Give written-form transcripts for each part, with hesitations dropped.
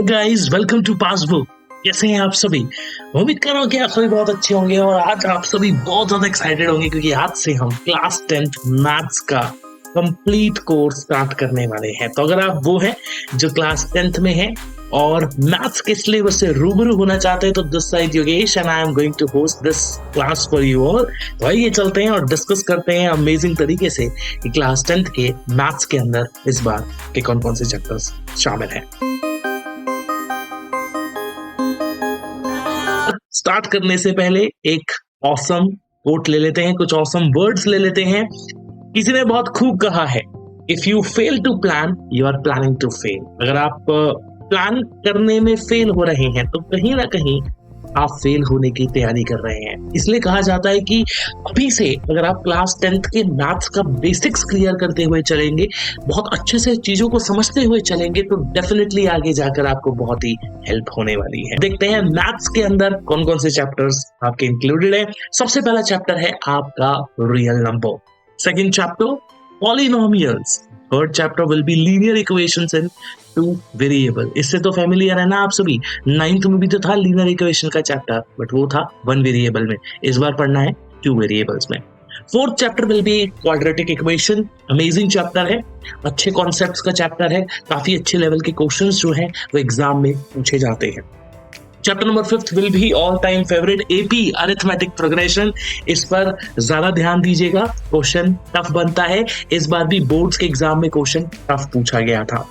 Guys welcome to passbook. कैसे हैं आप सभी? उम्मीद कर रहा हूँ कि आप सभी बहुत अच्छे होंगे और आज आप सभी बहुत ज्यादा एक्साइटेड होंगे क्योंकि आज से हम क्लास 10th मैथ्स का कंप्लीट कोर्स स्टार्ट करने वाले हैं। तो अगर आप वो हैं जो क्लास 10th में हैं और मैथ्स के सिलेबस से रूबरू होना चाहते हैं तो this side Yogesh and I am going to host this class for you all. तो आइए चलते हैं और डिस्कस करते हैं अमेजिंग तरीके से कि क्लास 10th के मैथ्स के अंदर इस बार के कौन कौन से चैप्टर्स शामिल हैं। स्टार्ट करने से पहले एक ऑसम कोट ले लेते हैं, कुछ ऑसम वर्ड्स ले लेते हैं। किसी ने बहुत खूब कहा है, if you fail to plan you are planning to fail. अगर आप प्लान करने में फेल हो रहे हैं तो कहीं ना कहीं आप फेल होने की तैयारी कर रहे हैं। इसलिए कहा जाता है कि अभी से अगर आप क्लास 10th के मैथ्स का बेसिक्स क्लियर करते हुए चलेंगे, बहुत अच्छे से चीजों को समझते हुए चलेंगे तो डेफिनेटली आगे जाकर आपको बहुत ही हेल्प होने वाली है। देखते हैं मैथ्स के अंदर कौन कौन से चैप्टर्स आपके इंक्लूडेड है। सबसे पहला चैप्टर है आपका real number. Second chapter polynomials. Third chapter will be linear equations in two variable. इससे तो फेमिलियर है ना आप सभी। 9th में भी तो था लीनियर इक्वेशन का चैप्टर, बट वो था 1 वेरिएबल में। इस बार पढ़ना है 2 वेरिएबल्स में। Fourth chapter will be quadratic equation. Amazing chapter है, अच्छे कॉन्सेप्ट्स का चैप्टर है, काफी अच्छे लेवल के क्वेश्चंस जो हैं वो एग्जाम में पूछे जाते हैं। Chapter number 5 will be all time favourite AP arithmetic progression. इस पर ज्यादा ध्यान दीजिएगा, क्वेश्चन टफ बनता है। इस बार भी बोर्ड्स के एग्जाम में क्वेश्चन टफ पूछा गया था।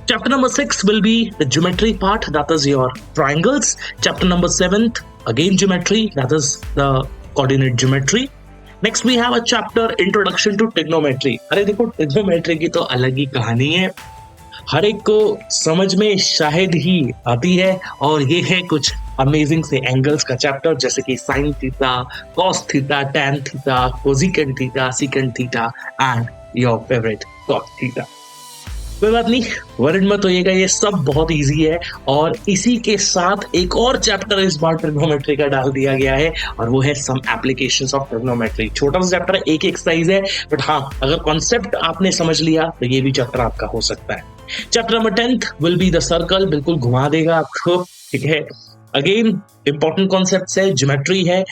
Chapter number 6 will be the geometry part, that is your triangles. Chapter number 7th, again geometry, that is the coordinate geometry. Next we have a chapter introduction to trigonometry. अरे देखो trigonometry की तो अलग ही कहानी है, हर एक को समझ में शायद ही आती है और ये है कुछ अमेजिंग से एंगल्स का चैप्टर, जैसे कि sine theta, cos theta, tan theta, cosecant theta, secant theta and your favourite cot theta. कोई बात नहीं, वरिड मत होइएगा, ये सब बहुत इजी है। और इसी के साथ एक और चैप्टर इस बार ट्रिग्नोमेट्री का डाल दिया गया है और वो है सम एप्लीकेशंस ऑफ ट्रिग्नोमेट्री। छोटा सा चैप्टर है, एक एक्सरसाइज है, बट हाँ अगर कॉन्सेप्ट आपने समझ लिया तो ये भी चैप्टर आपका हो सकता है। Chapter number 10th will be the circle, बिल्कुल घुमा देगा आपको, ठीक है। अगेन इंपॉर्टेंट कॉन्सेप्ट्स है, ज्योमेट्री है,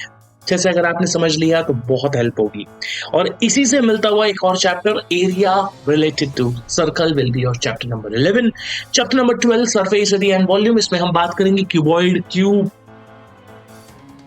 अच्छे से अगर आपने समझ लिया तो बहुत हेल्प होगी। और इसी से मिलता हुआ एक और chapter area related to circle will be और chapter number 11। Chapter number 12 surface area and volume. इसमें हम बात करेंगे क्यूबॉइड, क्यूब,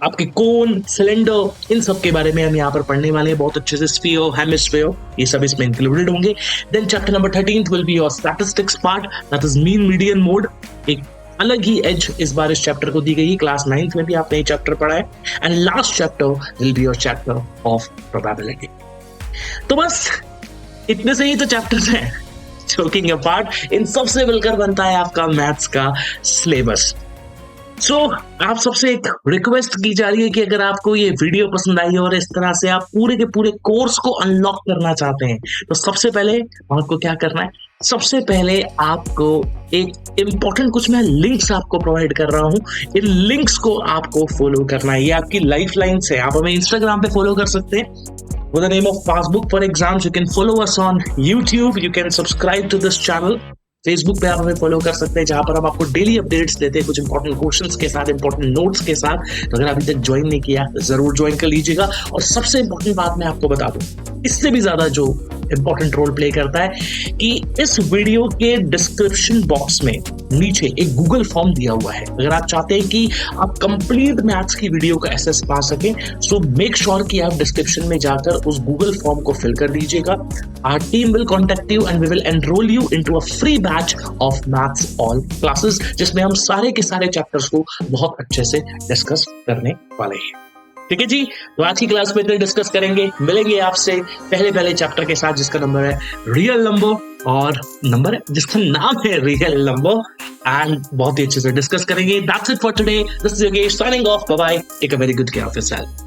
आपके कोन, सिलेंडर, इन सब के बारे में हम यहाँ पर पढ़ने वाले हैं बहुत अच्छे से। स्फीयर, हेमिस्फीयर, ये सब इसमें इंक्लूडेड होंगे। Then chapter number 13 will be your statistics part, that is mean median mode. एक अलग ही एज इस बार इस चैप्टर को दी गई है, क्लास 9th में भी आपने ये चैप्टर पढ़ा है। And last chapter will be your chapter of probability. तो बस इतने से ही तो चैप्टर्स हैं। जोकिंग अपार्ट, इन सब से मिलकर बनता है आपका मैथ्स का सिलेबस। सो आप सबसे एक रिक्वेस्ट की जा रही है कि अगर आपको ये वीडियो पसंद आई और इस तरह से आप पूरे के पूरे कोर्स को अनलॉक करना चाहते हैं तो सबसे पहले आपको क्या करना है, सबसे पहले आपको एक इंपॉर्टेंट कुछ मैं लिंक्स आपको प्रोवाइड कर रहा हूं, इन लिंक्स को आपको फॉलो करना है। ये आपकी लाइफ लाइन है। आप हमें इंस्टाग्राम पे फॉलो कर सकते हैं with the name of Passbook for Exams. You can follow us on YouTube. You can subscribe to this channel. Facebook पे आप हमें फॉलो कर सकते हैं, जहां पर हम आपको डेली अपडेट्स देते हैं कुछ इंपॉर्टेंट क्वेश्चंस के साथ, इंपॉर्टेंट नोट्स के साथ। तो अगर अभी तक ज्वाइन नहीं किया जरूर ज्वाइन कर लीजिएगा। और सबसे इंपॉर्टेंट बात मैं आपको बता दूं, इससे भी ज्यादा जो इंपॉर्टेंट रोल प्ले करता है कि इस वीडियो के डिस्क्रिप्शन बॉक्स में नीचे एक गूगल फॉर्म दिया हुआ है। अगर आप चाहते हैं कि आप कंप्लीट मैथ्स की वीडियो का एक्सेस पा सकें, सो मेक श्योर कि आप डिस्क्रिप्शन में जाकर उस गूगल फॉर्म को फिल कर दीजिएगा। Our team will contact you and we will enrol you into a free batch of maths all classes, जिसमें हम सारे के सारे चैप्टर्स को बहुत अच्छे से डिस्कस करने वाले हैं। ठीक है जी, तो आज की क्लास में इतना डिस्कस करेंगे। मिलेंगे आपसे पहले चैप्टर के साथ जिसका नंबर है रियल नंबर, और नंबर जिसका नाम है रियल नंबर, एंड बहुत ही अच्छे से डिस्कस करेंगे। That's it for today. This is Yogesh signing off. Bye bye. Take a very good care of yourself.